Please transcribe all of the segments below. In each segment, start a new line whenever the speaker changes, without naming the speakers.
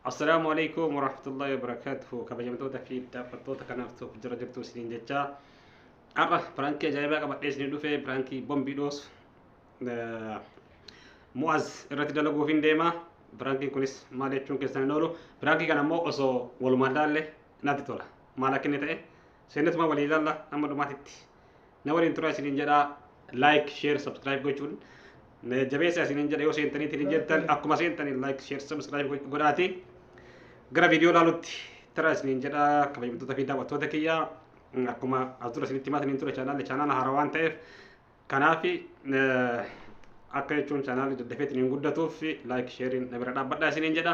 السلام عليكم ورحمة الله وبركاته. كبجمتوتا في دفتوتا كنفتو جرجرتو سنين جتشا أرى برانكي جايبا قبل إسنين دوفي برانكي بومبيدوس مؤز الرتي دلقو فين ديما برانكي كونس مالي تشون كيسان نولو برانكي كان مو أصو والمدالة ناتي تولا مالكن نتاي سنت ما ولي الله أما دوماتيت نوري انترا سنين جدا لايك شير سبسكرايب gochuun jabeessa isinin jedha yoo seentaniitiin jettan akkuma seentanii like share subscribe godhaati gara viidiyoo laalutti tara isinin jedha kabajamtoota fi daawwattoota kiyya akkuma as dura isinitti himataniin ture chaanaala haaraa waan ta'eef kanaaf akka jechuun chaanaalli daddafeetiin guddatuuf like sharein na bira dhaabbadhaa isinin jedha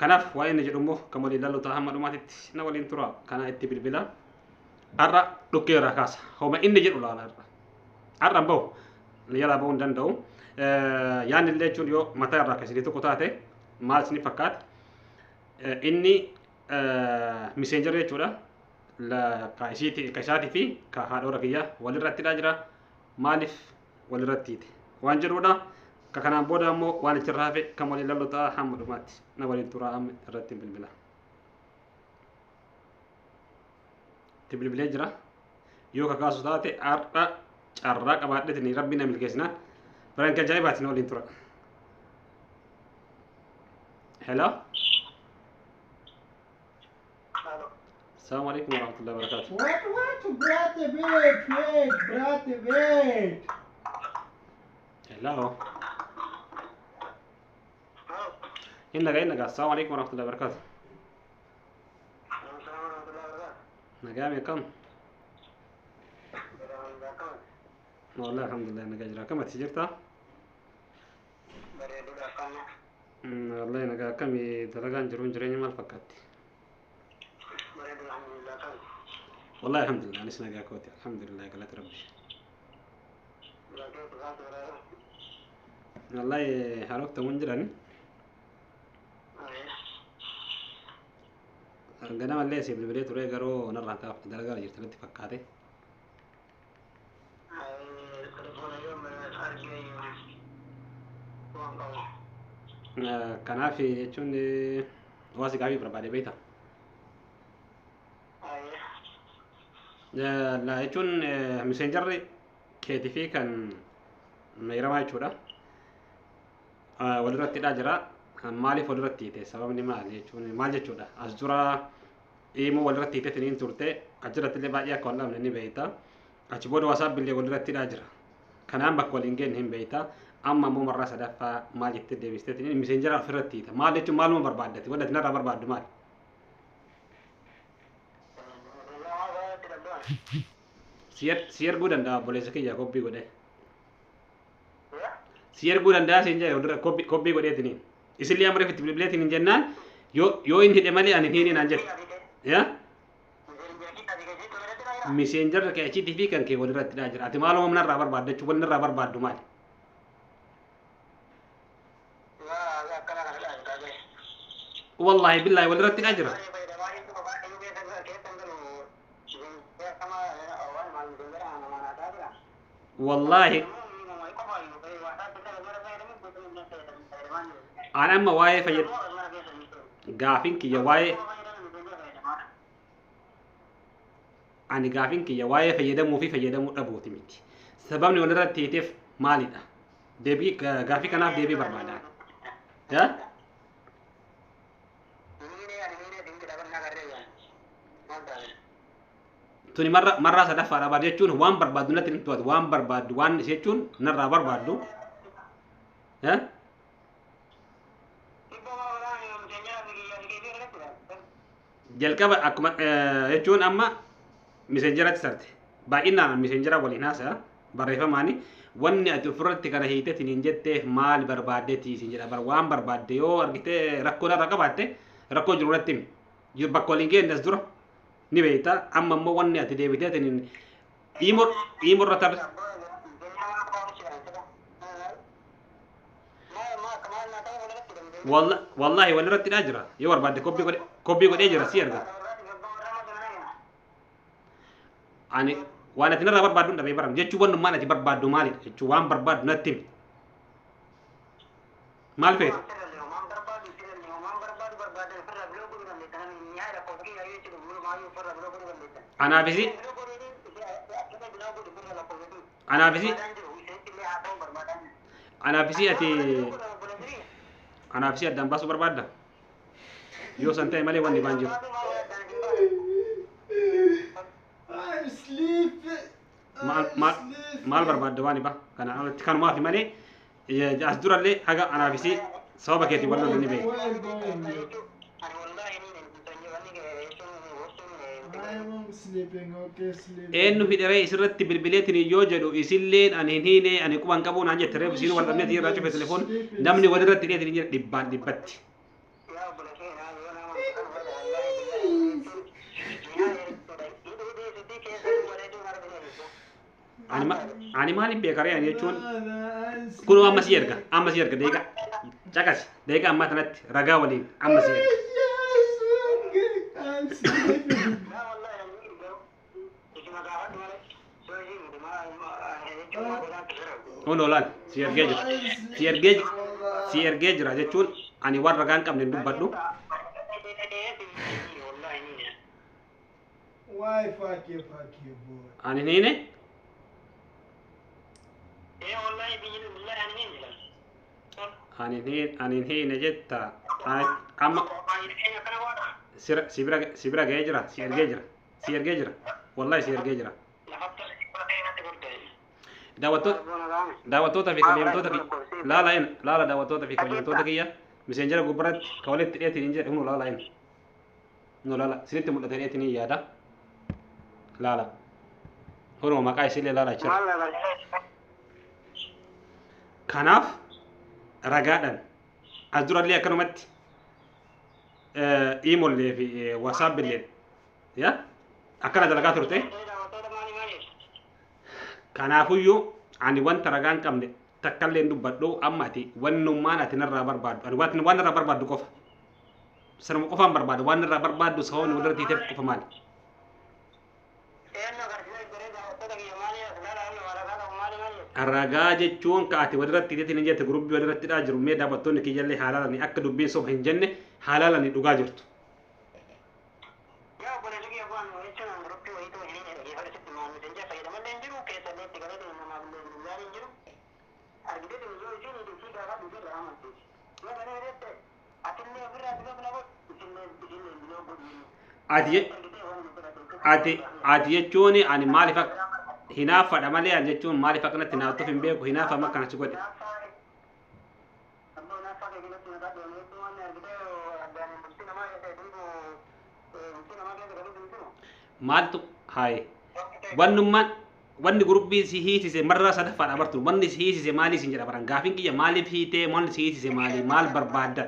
kanaaf waa'ee inni jedhu immoo kan waliin laallu ta'a hamma dhumaatitti na waliin tura kana itti bilbila har'a dhukkeera kaasa homa inni jedhu laala har'a bahu yala ba'uu hin danda'u yaanni illee jechuun yoo mataa irraa akkasii tokko taate maal isin fakkaata inni miseenjara jechuudha ka isaatii fi ka haadhoora kiyya walirrattidha jira maaliif walirrattiite waan jedhudha ka kanaan booda ammoo waan itti raafe kan waliin lallu ta'a hamma dhumaatti na waliin turaa amma irratti bilbila itti bilbilee jira yoo kakaasu taate har'a carraa qabaadheetini rabbi na milkeessina برانك جايبات نقول انترا هلا السلام عليكم ورحمة الله وبركاته
What brate wait
هلا إنك السلام عليكم ورحمة الله وبركاته نقام كم والله الحمد لله انك اجرا كم تجرتها والله انك كم تلقان جرون جرين ما فكرت والله الحمد لله انا سنقا كوتي الحمد لله قالت ربي والله حركت منجرا قدام اللي سيب البريت وري قرو نرى كاف دلقا جرت فكاتي kanaaf jechuun hawaasi gaabii barbaade beekta. Jechuun miseenjarri keetii fi kan meeramaa jechuudha. Walirrattidha jira. Maaliif walirratti hiite? Sababni maali jechuun maal jechuudha? As dura immoo walirratti hiiteetiin turte achirratti illee baay'ee akka wal'aamne ni beekta. Achi booda waasaap illee walirrattidha jira. Kanaan bakka waliin geenye hin beekta. Amma immoo marraa sadaffaa maal jettee deebisteetiin miseenjara ofirratti hiita. Maal jechuun maaluma barbaaddati? Wadda tinarraa barbaaddu maali? Si erguu danda'a obboleessa kiyya kobbii godhee. Si erguu danda'a siin jedhe kobbii godheetiniin. Isillee amma reefitti bilbileetiin hin jennaan yoo inni hidhe malee ani hin hinaan jedhe. Miseenjarra kee achiitii fi kan kee walirrattidha jira. Ati maaluma manarraa barbaadda jechuun walirraa barbaaddu maali? والله بالله ولرت الأجر والله أنا أما واي فيد قافين كي واي أنا قافين كي واي فيدمو في فيدمو أبو تميتي سببني ولرت تيتف مالي ده دبي قافي كناف دبي بربادان ها tuni marra sadaffaa dha baaduu jechuun waan barbaaddu natti hin tu'atu waan barbaaddu waan jechuun narraa barbaaddu jalqaba akkuma jechuun amma miseenjaratti sarte baay'inaan miseenjara waliin haasa'a barreeffamaani wanni ati ofirratti kana hiiteetiin hin jetteef maal barbaaddeeti siin jedha waan barbaadde yoo argitee rakkoo irra qabaatte rakkoo jiru irratti himi bakka waliin geenyas dura ni beekta amma immoo wanni ati deebiteetiin dhiimurra tarre wallahi walirrattidha jira yoo barbaadde kobbii godhee jira si erga ani waan ati narraa barbaaddu hin dhabee baram jechuu wannummaan ati barbaaddu maalidha jechuu waan barbaaddu natti himi maal feete أنا بزي أنا بزي أنا بزي أتي أنا بزي أدم بس بربادة يو سنتين مالي واني بانجو
I'm sleeping.
maal barbaadde waan iba kana kanumaa fi malee as durallee haga anaa fi sababa keetiin wal lolanii beeku. Eenyu hidharee isirratti bilbileetiin yoo jedhu isilleen ani hin hiine ani quban qabu naan jette reefu isiin wal dhabneetii irraa cufe telefoon namni walirratti hidheetiin jedhe dhibbaan dhibbatti. Ani maaliif beekaree ani jechuun kun amma si erga deeqa caqas deeqa amma tanatti ragaa waliin amma si erga. Kun olaan si ergee jira jechuun ani waan ragaan qabne hin dubbadhu. Ani niine ani hiine jetta amma si bira ga'ee jira si ergee jira wallahi si ergee jira. Daawwattoota fi kabajamtoota laala daawwattoota fi kabajamtoota kiyya miseenjara gubbaratti ka walitti dhiyeetiin hin jedhe hunu laala sinitti mul'ate dhiyeetiin yaada laala hunu maqaa isillee laala jira. Kanaaf ragaadhaan as durallee akkanumatti iimollee fi waasaapillee akkana dalagaa turte. Kanaafuyyuu ani wanta ragaan qabne takkallee hin dubbadhu amma ati wannummaan ati narraa barbaaddu ani waan narraa barbaaddu qofa sanuma qofaan barbaadu waan narraa barbaaddu sababni walirra tiiteef qofa maali. Ragaa jechuun ka ati walirratti tiiteetiin hin jette gurubbii walirratti dhaa jiru mee daawwattoonni kiyyallee haalaalanii akka dubbiin soba hin jenne haalaalanii dhugaa jirtu. Ati jechuun ani maaliif hinaafadha malee ani jechuun maaliif akkanatti naaftuuf hin beeku hinaafama akkana si godhe. Maaltu haye wanni gurubbii si hiisise marraa sadaffaadha abartu wanni si hiisise maalii sin jedha baran gaafin kiyya maaliif hiitee wanni si hiisise maali maal barbaadda.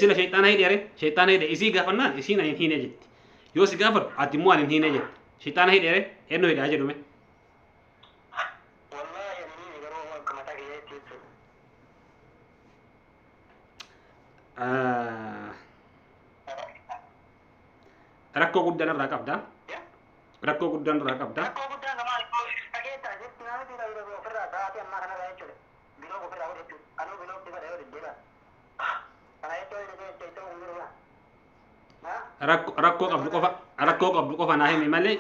Sila shayxaana hidhe isii gaafannaan isiin ani hin hiine jetti yoo si gaafadhu ati immoo ani hin hiine jetti shayxaana hidhe eenyu hidhaa jedhume. Rakkoo guddaan irraa qabda. Rakkoo qabdu qofa naa himi malee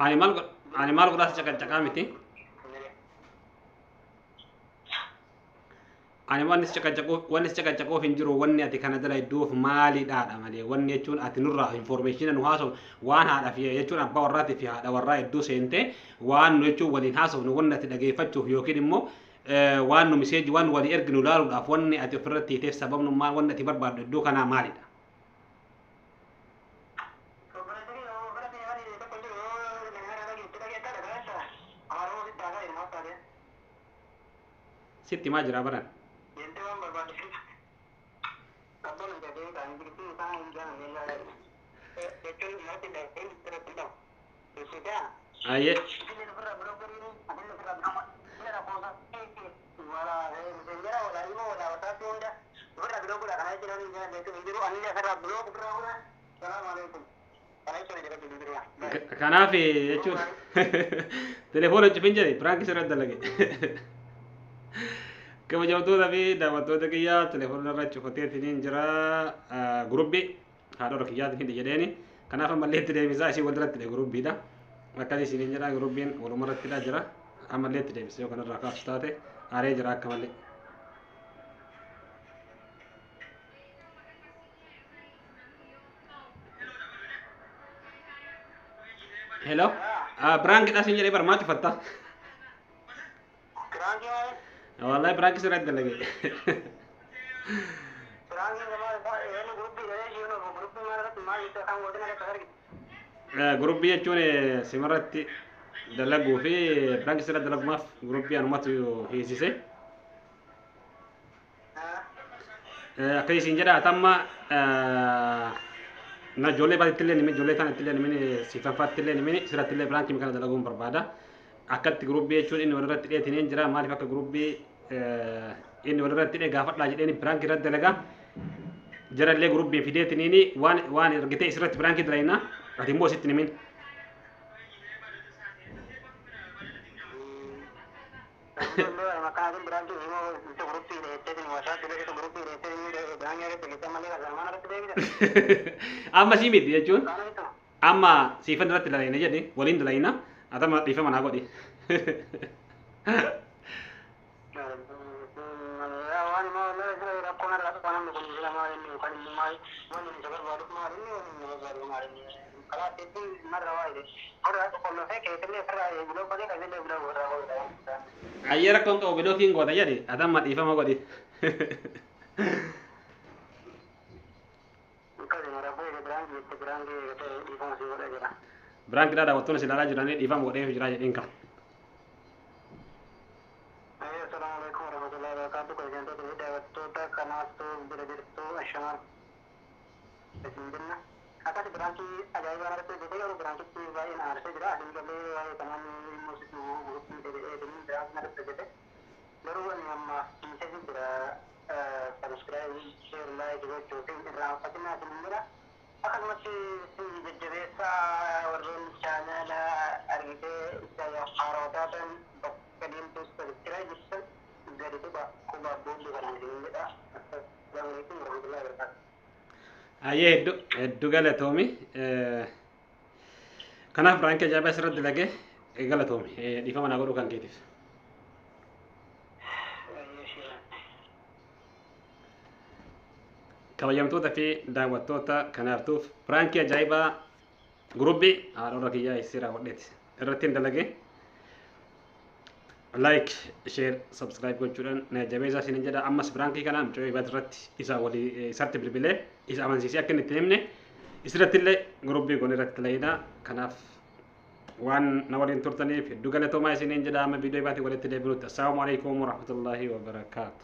ani maal godhaas caqacaqaa miti. Ani wanni si caqacaqoof hin jiru wanni ati kana dala idduuf maalidhaadha malee wanni jechuun ati nurraa informationa nu haasofnu waan haadhaaf jechuun abbaa warraatii fi haadha warraa iddoo seentee waan nu jechuun waliin haasofnu wanni ati dhageeffachuuf yookiin immoo waan nu miseeji waan walii erginu laaluudhaaf wanni ati ofirratti hiiteef sababnummaan wanni ati barbaaddu iddoo kanaa maalidha. Sitti maa jira baran. Aye. Kanaaf jechuun telefoona cufin jedhe piraanki sirratti dalage. Kabajamtoota fi daawwattoota kiyyaa telefoona irra cufateetiin jira gurubbii haadha kiyyaatiin jedheeni. Kanaaf ammallee itti deebisaa ishii walirratti gurubbiidha. Akkasii isiniin jedha gurubbiin walumarratti jira. Ammallee itti deebisee yookaan irraa kaafus taate aaree jira akka malee. Hello. Prank dah sinjari bar mati fatta. Prank ya? Wallahi prank sirrat dalage. Prank ini grup jechuun simarratti dalaguu fi prank sirrat dalagumaaf gruppii anumatu hiisise. Akkasii isin jedha atamma na ijoollee baatittillee nimi ijoollee tanattillee nimi sifanfaattillee nimi sirrattillee piraankiin kana dalaguun barbaada. Akkatti gruppii jechuun inni walirratti dhiyeetiin jira maaliif akka gruppii inni walirratti dhiye gaafadhaa jedheen piraanki irratti dalagaa jarallee gruppii fideetiin waan argitee isirratti piraanki dalayna ati immoo sitti nimin. Amma sih miti jechuun amma siifan irratti dalayna jedhe waliin dalayna atama dhiifama naa godhi. Ayer aku untuk video king kota jadi, ada mat Iva mau kodi. Berang kita ada waktu nasi lala jurani Iva mau kodi jurani ingkar. Assalamualaikum warahmatullahi wabarakatuh. Kalau jangan tuh udah waktu tak karena tuh beda-beda asyam. Bismillah. Akan berangki ada yang ada tu jadi orang berangki tu bayi nak ada jadi ada juga bayi tangan musik tu grup dari ini berangki ada tu jadi baru yang kita juga subscribe share like juga cuti berang pasti nak mengira akan masih jadi sa orang channel argite saya harota dan kalian tu subscribe bisa jadi tu bah kuba boleh dengan ini dah. Assalamualaikum warahmatullahi wabarakatuh. Aye hedduu galatoomi kanaaf piraanki ajaa'ibaa asirratti dalage galatoomi dhiifama naa godhuu kan keetiif. Kabajamtoota fi daawwattoota kanaaftuuf piraanki ajaa'ibaa gurubbii haadha kiyyaa isii raawwadheeti irratti hin dalage. Like, share, subscribe gochuudhaan na jabeessaa isiniin jedha. Ammas pirankii kana mucoo irratti isa walii isatti bilbilee isa amansiisee akka inni itti himne isirrattillee gurubbii kun irratti layina. Kanaaf waan na waliin turtaniif hedduu galatoomaa isiniin jedha. Amma viidiyoo baatee walitti deebinutti. Assalaamu alaikum warahmatullahi wabarakaatu.